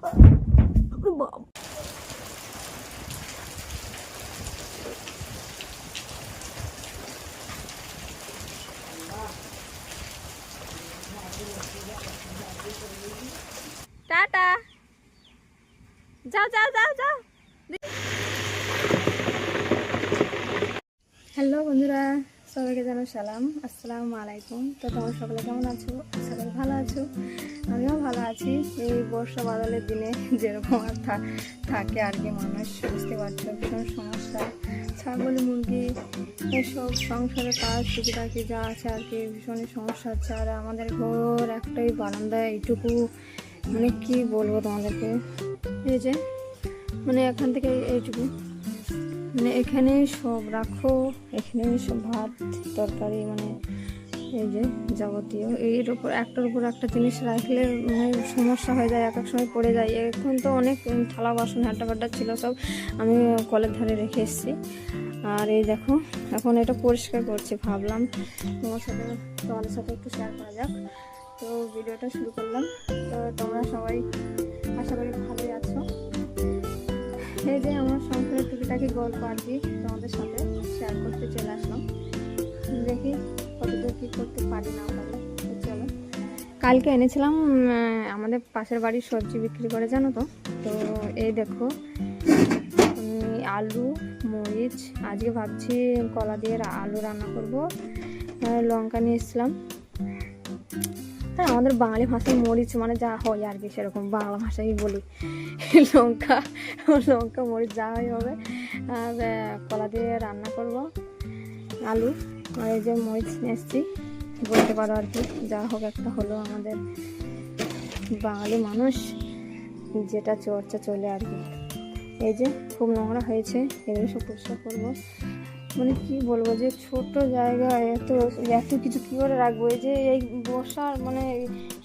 Tata, যাও যাও যাও যাও। হ্যালো বন্ধুরা, সবাইকে জানাই সালাম, আসসালামু আলাইকুম। তো তোমরা সকলে কেমন আছো? সকলে ভালো আছো, আমিও ভালো আছি। এই বর্ষা বাদলের দিনে যেরকম আর থাকে আর কি, মানুষ বুঝতে পারছো ভীষণ সমস্যা। ছাগল মুরগি এসব সংসারের কাজ টুকিটাকি যা আছে আর কি, ভীষণই সমস্যা হচ্ছে। আর আমাদের ঘর একটাই বারান্দা, এইটুকু মানে কি বলবো তোমাদেরকে, এই যে মানে এখান থেকে এইটুকু, মানে এখানেই সব রাখো, এখানেই সব ভাত তরকারি, মানে এই যে যাবতীয় এর উপর একটার উপর একটা জিনিস রাখলে মানে সমস্যা হয়ে যায়, এক এক সময় পড়ে যায়। এখন তো অনেক থালা বাসন হাড্ডা বাড্ডা ছিল, সব আমি কলের ধারে রেখে এসেছি। আর এই দেখো এখন এটা পরিষ্কার করছি, ভাবলাম তোমাদের সাথে একটু শেয়ার করা যাক। তো ভিডিওটা শুরু করলাম। তো তোমরা সবাই আশা করি ভালোই আছো। এই যে আমার সংসারের টুকিটাকি গল্প আর কি তোমাদের সাথে শেয়ার করতে চলে আসলাম। দেখি কতদূর কী করতে পারি না পারি। চলো, কালকে এনেছিলাম আমাদের পাশের বাড়ির সবজি বিক্রি করে, জানো তো। তো এই দেখো আলু মরিচ, আজকে ভাবছি কলা দিয়ে আলু রান্না করব। লঙ্কা নিয়ে এসেছিলাম। হ্যাঁ, আমাদের বাঙালি ভাষায় মরিচ মানে যা হয় আর কি, সেরকম বাংলা ভাষায় বলি লঙ্কা লঙ্কা মরিচ যা হয় হবে। আর কলা দিয়ে রান্না করব আলু। আর এই যে মরিচ নিয়ে এসেছি, বলতে পারো আর কি, যা হোক একটা হলো। আমাদের বাঙালি মানুষ যেটা চর্চা চলে আর কি। এই যে খুব নোংরা হয়েছে, এগুলো সব পরিষ্কার করবো। মানে কি বলবো, যে ছোট জায়গা এত এত কিছু কী করে রাখবো। এই যে এই বসার মানে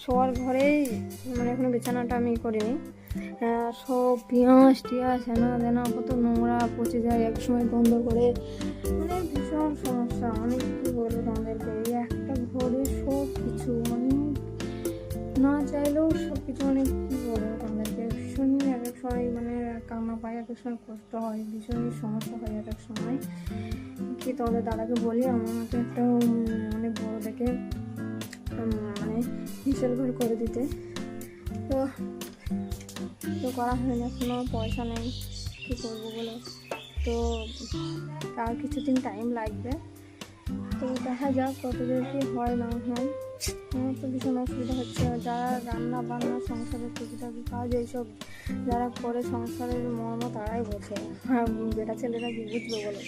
শোয়ার ঘরেই মানে এখনো বিছানাটা আমি করিনি, সব পেঁয়াজ টিয়াজ হেনা দেনা কত নোংরা, পচে যায় এক সময় বন্ধ করে, মানে ভীষণ সমস্যা। মানে কী বলবো তোমাদেরকে, এই একটা ঘরে সব কিছু মানে না চাইলেও সব কিছু, মানে কী বলবো তোমাদেরকে, ভীষণই এক এক সময় মানে কান্না পায়, এক এক সময় কষ্ট হয়, ভীষণই সমস্যা হয় এক এক সময়। কি তোমাদের দাদাকে বলি আমাকে একটা মানে বড় দেখে মানে হিসেল ঘর করে দিতে। তো করা হয় না, কোনো পয়সা নেই, কী করবো বলো। তো তার কিছুদিন টাইম লাগবে। তো দেখা যাক কতদূর কি হয় না হয়। আমার তো ভীষণ অসুবিধা হচ্ছে। যারা রান্না বান্না সংসারের টুকিটাকি কাজ এইসব যারা করে সংসারের মর্ম তারাই বোঝে, আর বেটা ছেলেরা কি বুঝবে বলো।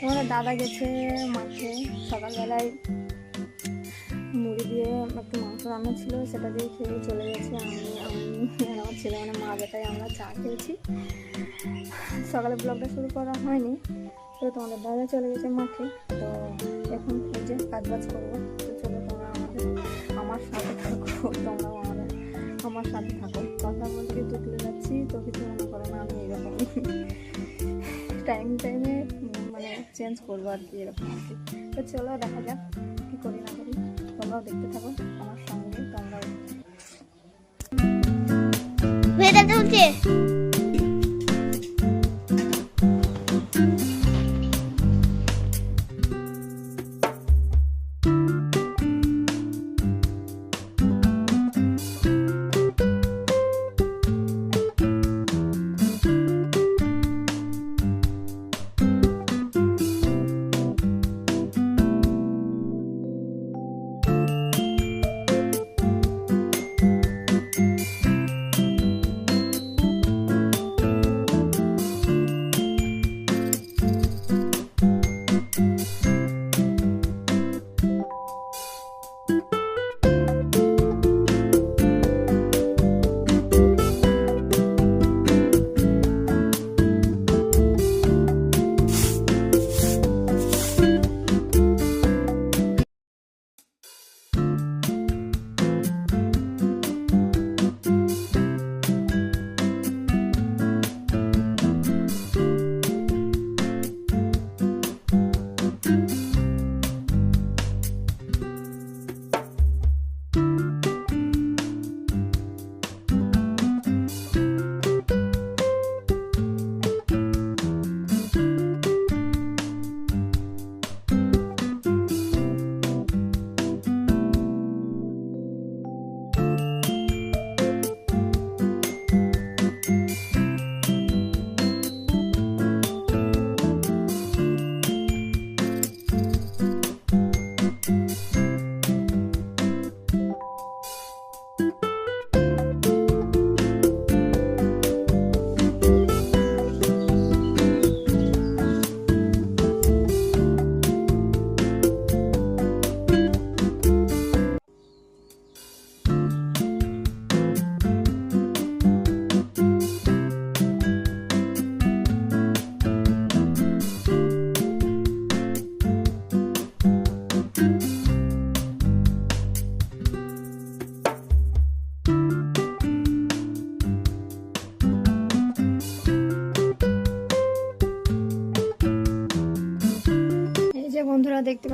আমাদের দাদা গেছে মাঠে, সকালবেলায় মুড়ি দিয়ে একটু মাংস রান্না ছিল, সেটা দিয়ে খেয়ে চলে গেছে। আমি আমার ছেলে মানে মা বেটাই আমরা চা খেয়েছি। সকালে ব্লগটা শুরু করা হয়নি। তো তোমাদের দাদা চলে গেছে মাঠে। তো এখন এই যে কাজবাজ করবো। তো চলো তোমরা আমার সাথে থাকো, তোমরাও আমার সাথে থাকো। কথা বলতে তুলে যাচ্ছি, তো কিছু মনে করো না, আমি এরকম টাইমে মানে চেঞ্জ করবো আর কি, এরকম আর কি। তো চলো দেখা যাক কী করি না করি, তোমরাও দেখতে থাকো আমার সঙ্গে। তোমরাও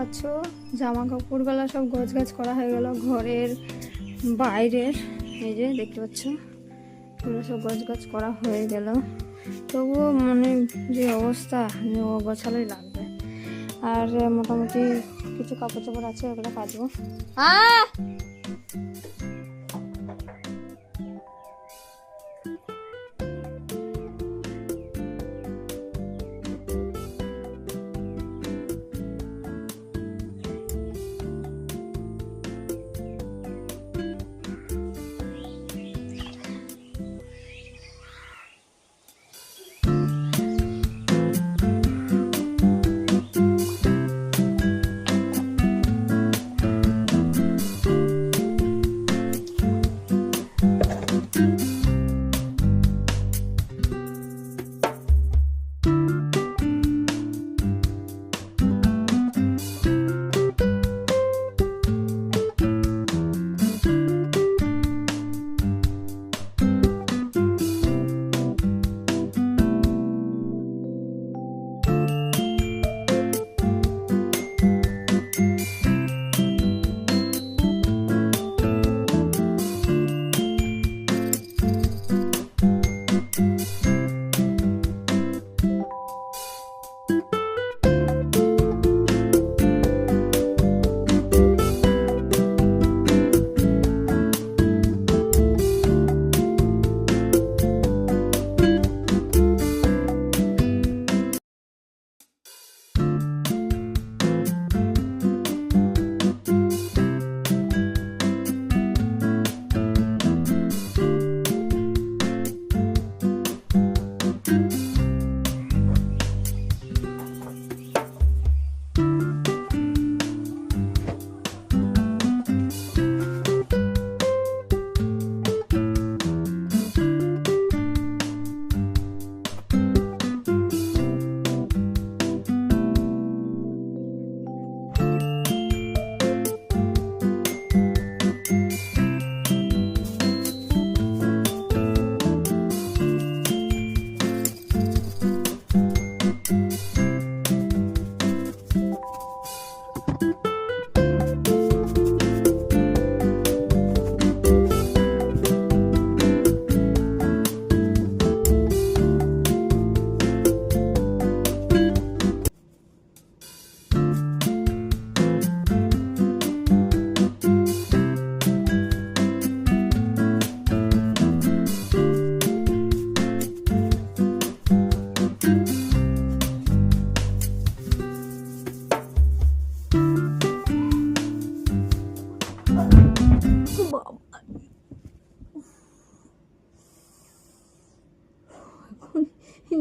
পাচ্ছ জামা কাপড়গুলো সব গোছগাছ করা হয়ে গেল, ঘরের বাইরের এই যে দেখতে পাচ্ছ এগুলো সব গোছগাছ করা হয়ে গেল। তবুও মানে যে অবস্থা গোছালোই লাগবে। আর মোটামুটি কিছু কাপড় চাপড় আছে ওগুলো কাচবো।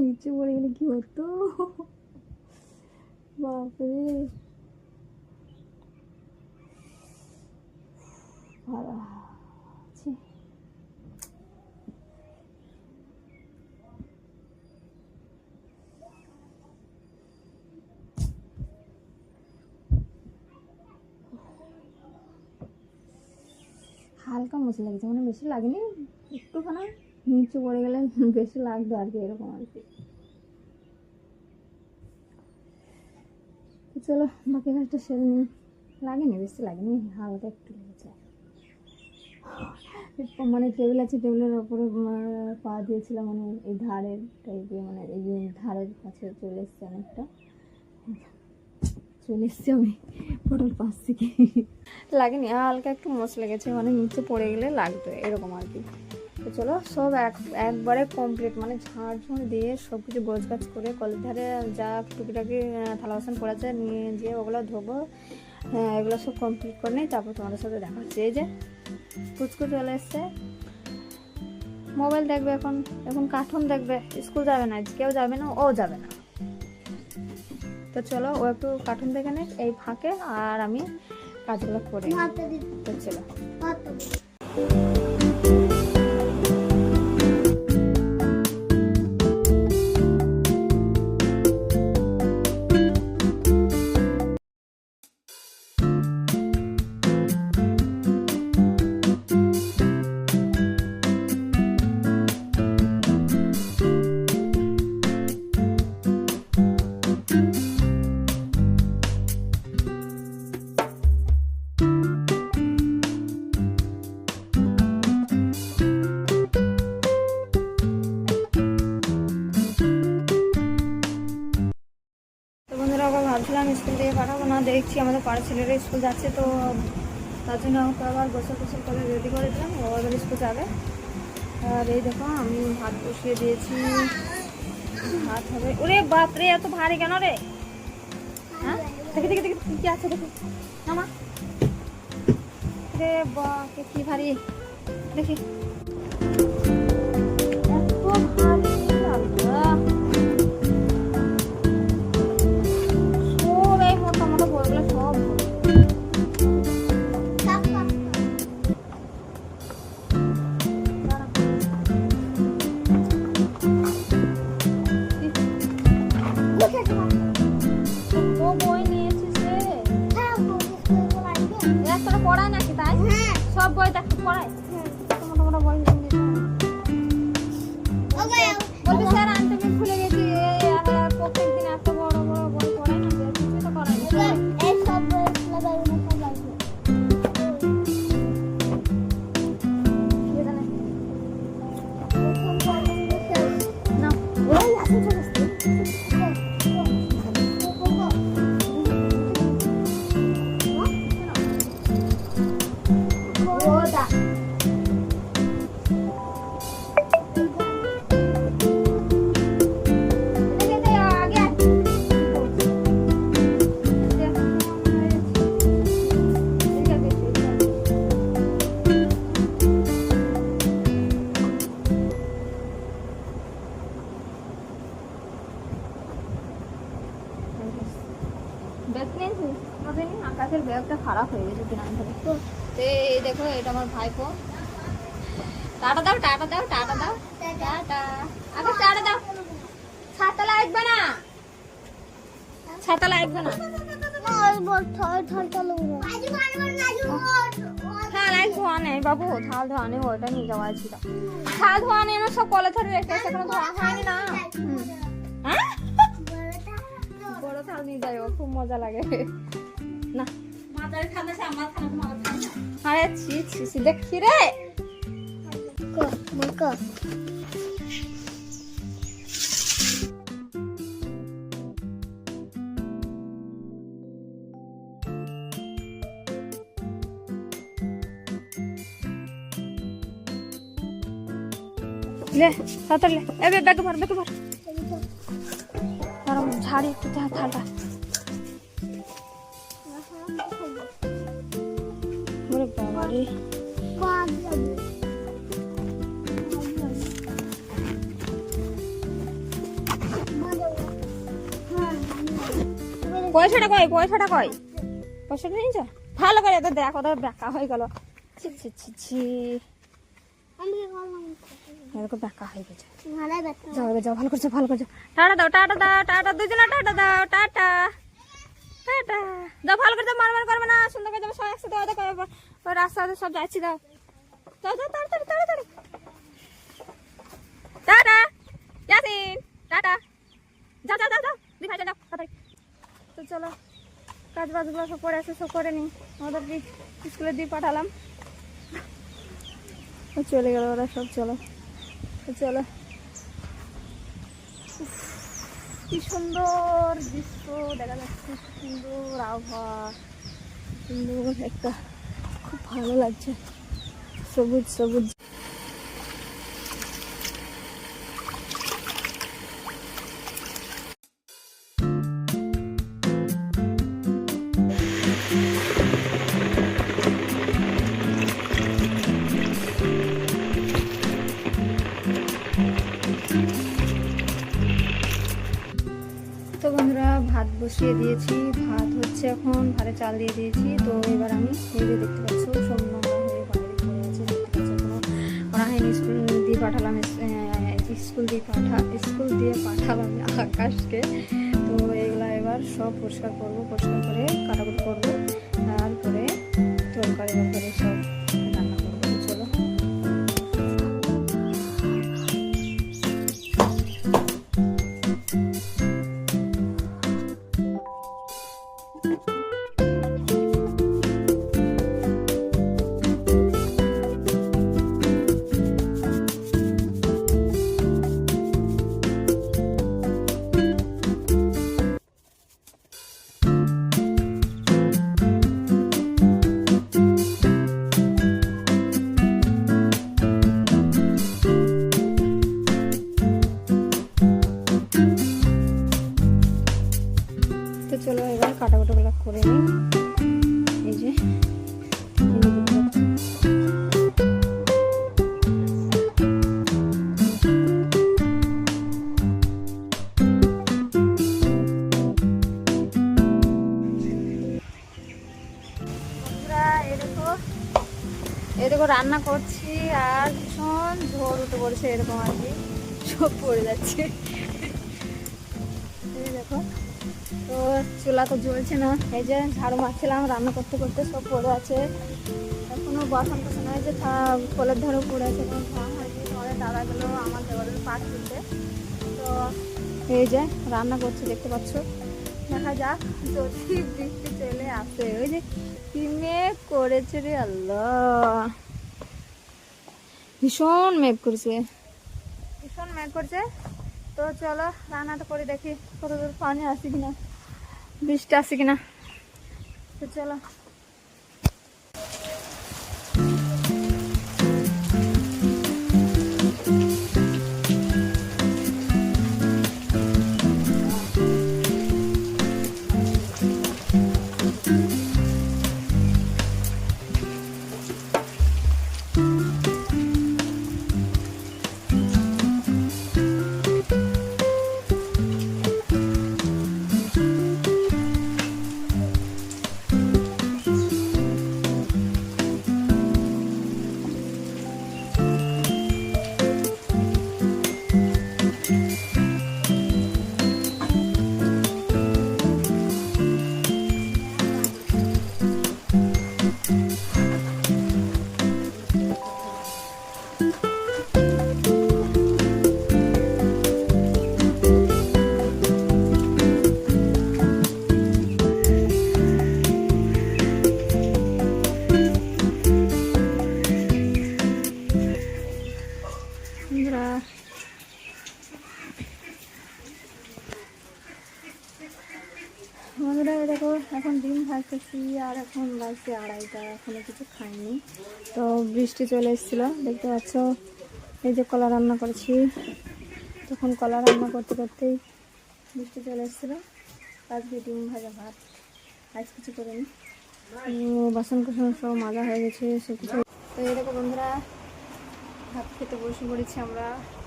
নিচে পড়ে গেলে কি হতো, বাপরে ভালো আছে। হালকা মশা লাগছে, মানে বেশি লাগেনি, একটুখানা নিচে পড়ে গেলে বেশি লাগবে আর কি, এরকম আর কি। চলো বাকি কাজটা সেরে নিই। লাগেনি, বেশি লাগেনি, হালকা একটু লেগেছে। মানে টেবিল আছে, টেবিলের ওপরে পা দিয়েছিলাম, মানে এই ধারের টাইপে, মানে এই যে ধারের কাছে চলে এসছে, অনেকটা চলে এসছে আমি ফটোর পাশ থেকে। লাগেনি, হালকা একটু মশ লেগেছে, মানে নিচে পড়ে গেলে লাগবে এরকম আর কি। তো চলো সব একবারে কমপ্লিট, মানে ঝাড় দিয়ে সব কিছু গোছগাছ করে কলের ধারে যা টুকিটাকি থালা বাসন পড়েছে নিয়ে যেয়ে ওগুলো ধোবো। এগুলো সব কমপ্লিট করে নিই, তারপর তোমাদের সাথে দেখা হচ্ছে। এই যে কুচকু চলে এসছে, মোবাইল দেখবে, এখন কার্টুন দেখবে, স্কুল যাবে না, কেউ যাবে না, ও যাবে না। তো চলো ও একটু কার্টুন দেখে নেই এই ফাঁকে, আর আমি কাজগুলো করে। তো চলো। তো বন্ধুরা আবার ভাবছিলাম স্কুল থেকে পাঠাবো না, দেখছি আমাদের পাড়ার ছেলেরা স্কুল যাচ্ছে, তো তার জন্য আমাকে আবার গোসল টোসল করে রেডি করে দিলাম, ও আবার স্কুল যাবে। আর এই দেখো আমি ভাত বসিয়ে দিয়েছি, ভাত হবে। ওরে বাপরে এত ভারী কেন রে? হ্যাঁ দেখি দেখি দেখি কি আছে দেখি না রে, বাপরে কি ভারী দেখি, এত ভারী আল্লাহ। সব এই মোটা মোটা বইগুলো সব বই নিয়েছিস রে, একটা পড়ায় নাকি? তাই সব বই দেখতে পড়ায়, মোটা মোটা বই বলবি স্যার আনতে আমি ভুলে গেছি, প্রত্যেকদিন এত বড় বড় বই পড়ায় না, কিছু তো করায় না। ওই আসুন চলে আকাশের ব্যাগটা খারাপ হয়ে গেছে কিনা ধরে। তো এই দেখো এটা আমার ভাইপো, টাটা দাও টাটা দাও টাটা দাও টাটা, আকাশ টাটা দাও। ছাতা লাগবে না, ছাতা লাগবে না, থাল ধোয়া নেই বাবু, থাল ধোয়া নেই, ওইটা নিয়ে যাওয়া ছিল। থাল ধোয়া নেই না, সব কলে ধরে রেখে সেখানে ধোয়া হয়নি না। বড় থাল নিয়ে যাই, খুব মজা লাগে না। আরে ছি ছি ছি দেখি রে, ले सातर ले, ए बैग भर गरम झाड़ी একটু থালটা। ওরে বাবা রে, পয়সাটা কই পয়সাটা নিয়ে যা ভালো করে, তো দেখো তো বেকা হয়ে গেল, ছি ছি ছি ছি এরকম বেকা হয়ে গেছে। যাও ভালো করছো টাটা দাও টাটা দুজনে টাটা দাও টাটা টাটা যাও, ভালো করে যাও, মারমার করবে না, সুন্দর করে যাবে, সব একসাথে ওই রাস্তাতে সব যাচ্ছি, দাও তাড়াতাড়ি টাটা ইয়াসিন টাটা, যাও দুই ভাই যাও তাড়াতাড়ি। তো চলো কাজ বাজগুলো সব করে আসে, সব করে নি, ওদের স্কুলে দিয়ে পাঠালাম, চলে গেল ওরা সব। চলো কি সুন্দর দৃশ্য দেখা যাচ্ছে, সুন্দর আবহাওয়া, সুন্দর একটা, খুব ভালো লাগছে, সবুজ। তো বন্ধুরা ভাত বসিয়ে দিয়েছি, ভাত হচ্ছে এখন, ভাতে চাল দিয়ে দিয়েছি। তো এবার আমি এই যে দেখতে পাচ্ছ সব নোংরা হয়ে বাইরে পড়ে আছে, দেখতে পাচ্ছ কোনো ওরা হয়নি, স্কুল দিয়ে পাঠালাম আকাশকে। তো এগুলা এবার সব পরিষ্কার করে কাটাকুটি করবো, তারপরে তরকারি সব রান্না করবো। চলো এই দেখো রান্না করছি আর ভীষণ ঝোল উঠে পড়েছে এরকম আর কি, সব পড়ে যাচ্ছে। এই দেখো, তো চুলা তো জ্বলছে না, এই যে ঝাড়ু মারছিলাম রান্না করতে করতে সব পড়ে আছে। এখনো বাসন কোসন হয় যে কলের ধারেও পড়ে আছে, কোনো ধোয়া হয়নি। তোমাদের দাদাগুলো আমার দেওয়ারের পাট তুলতে, তো এই যে রান্না করছে দেখতে পাচ্ছ। দেখা যাক যদি বৃষ্টি চলে আসে। ওই যে কি মেঘ করেছে রে আল্লাহ, ভীষণ মেঘ করছে, ভীষণ মেঘ করছে। তো চলো রান্নাটা করে দেখি কতদূর পানি আসে কিনা, বৃষ্টি আসে কিনা। তো চলো। বন্ধুরা দেখো এখন ডিম ভাজতেছি আর এখন বাজছে 2:30, এখনো কিছু খাইনি। তো বৃষ্টি চলে এসেছিলো দেখতে পাচ্ছ। এই যে কলা রান্না করেছি, তখন কলা রান্না করতে করতেই বৃষ্টি চলে এসেছিলো। আজকে ডিম ভাজা ভাত, আজ কিছু করিনি। বাসন কুসন সব মাজা হয়ে গেছে সব কিছু। তো এই দেখো বন্ধুরা ভাত খেতে বসে পড়েছি আমরা,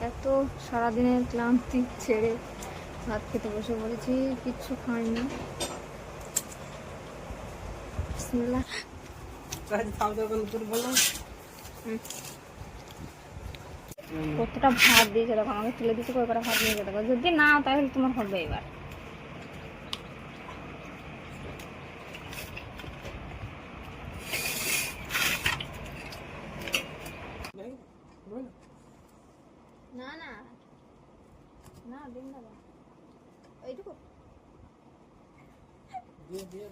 এত সারাদিনের ক্লান্তি ছেড়ে ভাত খেতে বসে পড়েছি, কিচ্ছু খাইনি। কতটা ভাত দিয়েছে দেখো, আমাকে তুলে দিতে করে কটা ভাত নিয়ে দেখো, যদি নাও তাহলে তোমার হবে এবার। না না না দিন দাদা এইটুকু দিয়ে